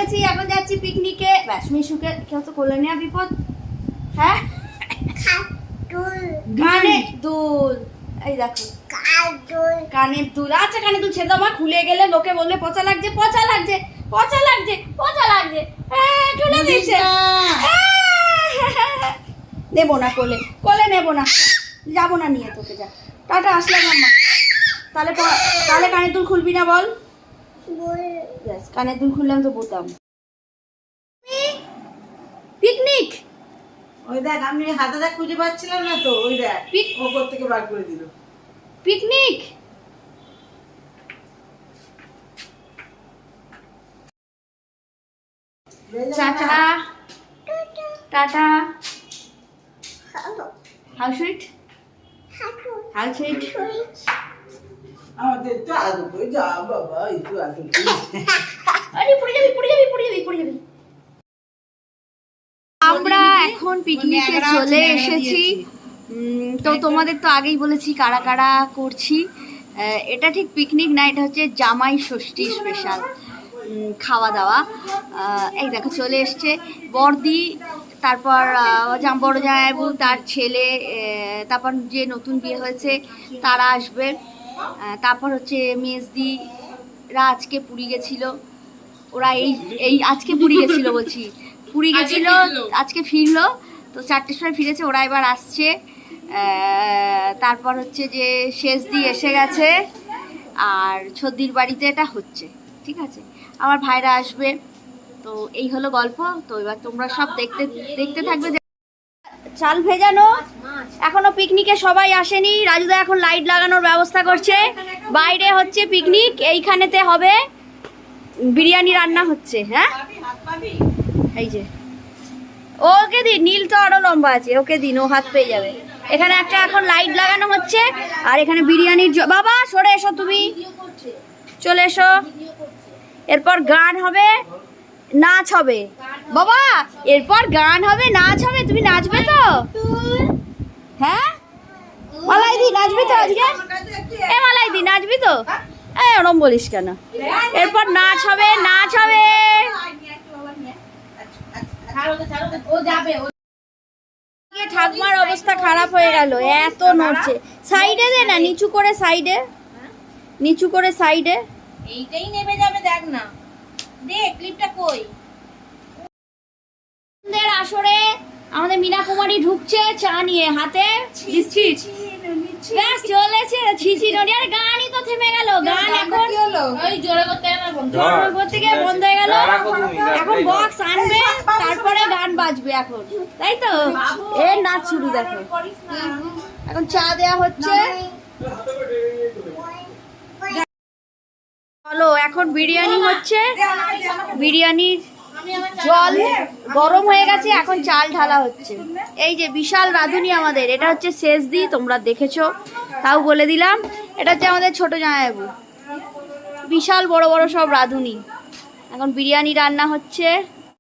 পড়েছি, এখন যাচ্ছি পিকনিকে। ব্যাস মিশুকে কেউ তো করলে নেওয়া বিপদ। হ্যাঁ কানের দুল, এই দেখো কানের দুল। আচ্ছা কানের দুল ছেড়ে দাও মা, খুলে গেলে লোকে বললে পচা লাগছে পচা লাগছে পচা লাগছে পচা লাগছে। হ্যাঁ খুলে দিচ্ছে। নেবো না কোলে, কোলে নেবো না, যাবো না নিয়ে তোকে। যা টাটা, আসলাম আম্মা। তাহলে তাহলে কানের দুল খুলবি না বল? কানের দুল খুললাম তো বোতাম। পিকনিক, ওই দেখ আমি হাতাটা খুঁজে পাচ্ছিলাম না তো, ওই দেখ ওপর থেকে বার করে দিল। Picnic tata tata. How sweet, how sweet. আমাদের তো আদু কই যা বাবা, একটু আদু আরে পড়ে যাবি পড়ে যাবি পড়ে যাবি পড়ে যাবি। আমরা এখন পিকনিকে চলে এসেছি। তো তোমাদের তো আগেই বলেছি কারা কারা করছি। এটা ঠিক পিকনিক না, এটা হচ্ছে জামাই ষষ্ঠী স্পেশাল খাওয়া দাওয়া। এই দেখো চলে এসছে বড়দি, তারপর বড় জামাইবাবু, তার ছেলে, তারপর যে নতুন বিয়ে হয়েছে তারা আসবে। তারপর হচ্ছে মেজদিরা আজকে পুরী গেছিল, ওরা এই আজকে পুরী গেছিল বলছি, পুরী গেছিল আজকে ফিরলো, তো 4টের সময় ফিরেছে, ওরা এবার আসছে। তারপর হচ্ছে যে শেষদি এসে গেছে, আর ছদ্দির বাড়িতে এটা হচ্ছে, ঠিক আছে। আমার ভাইরা আসবে, তো এই হলো গল্প। তো এবার তোমরা সব দেখতে দেখতে থাকবে। চাল ভেজানো, এখনো পিকনিকে সবাই আসেনি। রাজুদা এখন লাইট লাগানোর ব্যবস্থা করছে। বাইরে হচ্ছে পিকনিক, এইখানেতে হবে বিরিয়ানি রান্না হচ্ছে। হ্যাঁ এই যে ওকে দিন, নীল তো আরো লম্বা আছে, ওকে দিন, ও হাত পেয়ে যাবে। এখানে একটা এখন লাইট লাগানো হচ্ছে, আর এখানে বিরিয়ানির বাবা সরে এসো, তুমি চলে এসো। এরপর গান হবে, নাচ হবে বাবা, এরপর গান হবে নাচ হবে। তুমি নাচবে তো? হ্যাঁ মালাইদি নাচবি তো আজকে? এ মালাইদি নাচবি তো? ওরম বলিস কেন? এরপর নাচ হবে, নাচ হবে। ঠাকুমার অবস্থা খারাপ হয়ে গেল, এত নড়ছে। সাইডে দে না, নিচু করে সাইডে, নিচু করে সাইডে। এইটাই নেবে যাবে, দেখ না, দে ক্লিপটা কই। আসরে আমাদের মীনা কুমারী ঢুকছে চা নিয়ে হাতে বিস্কিট। ব্যাস চলেছে ছিচি নড়ি। আর গানই তো থেমে গেল, গান এখন ওই জোরে করতে না, জোরে করতে গিয়ে বন্ধ হয়ে গেল। এখন বক্স আনবে, তারপরে গান বাজবে এখন, তাই তো? এর নাচ শুরু দেখো, এখন চা দেয়া হচ্ছে। চলো এখন বিরিয়ানি হচ্ছে, বিরিয়ানির জল গরম হয়ে গেছে, এখন চাল ঢালা হচ্ছে। এই যে বিশাল রাঁধুনি আমাদের, এটা হচ্ছে শেষদি, তোমরা দেখেছো তাও বলে দিলাম। এটা হচ্ছে আমাদের ছোট জামাইবাবু, বিশাল বড় বড় সব রাঁধুনি। এখন বিরিয়ানি রান্না হচ্ছে।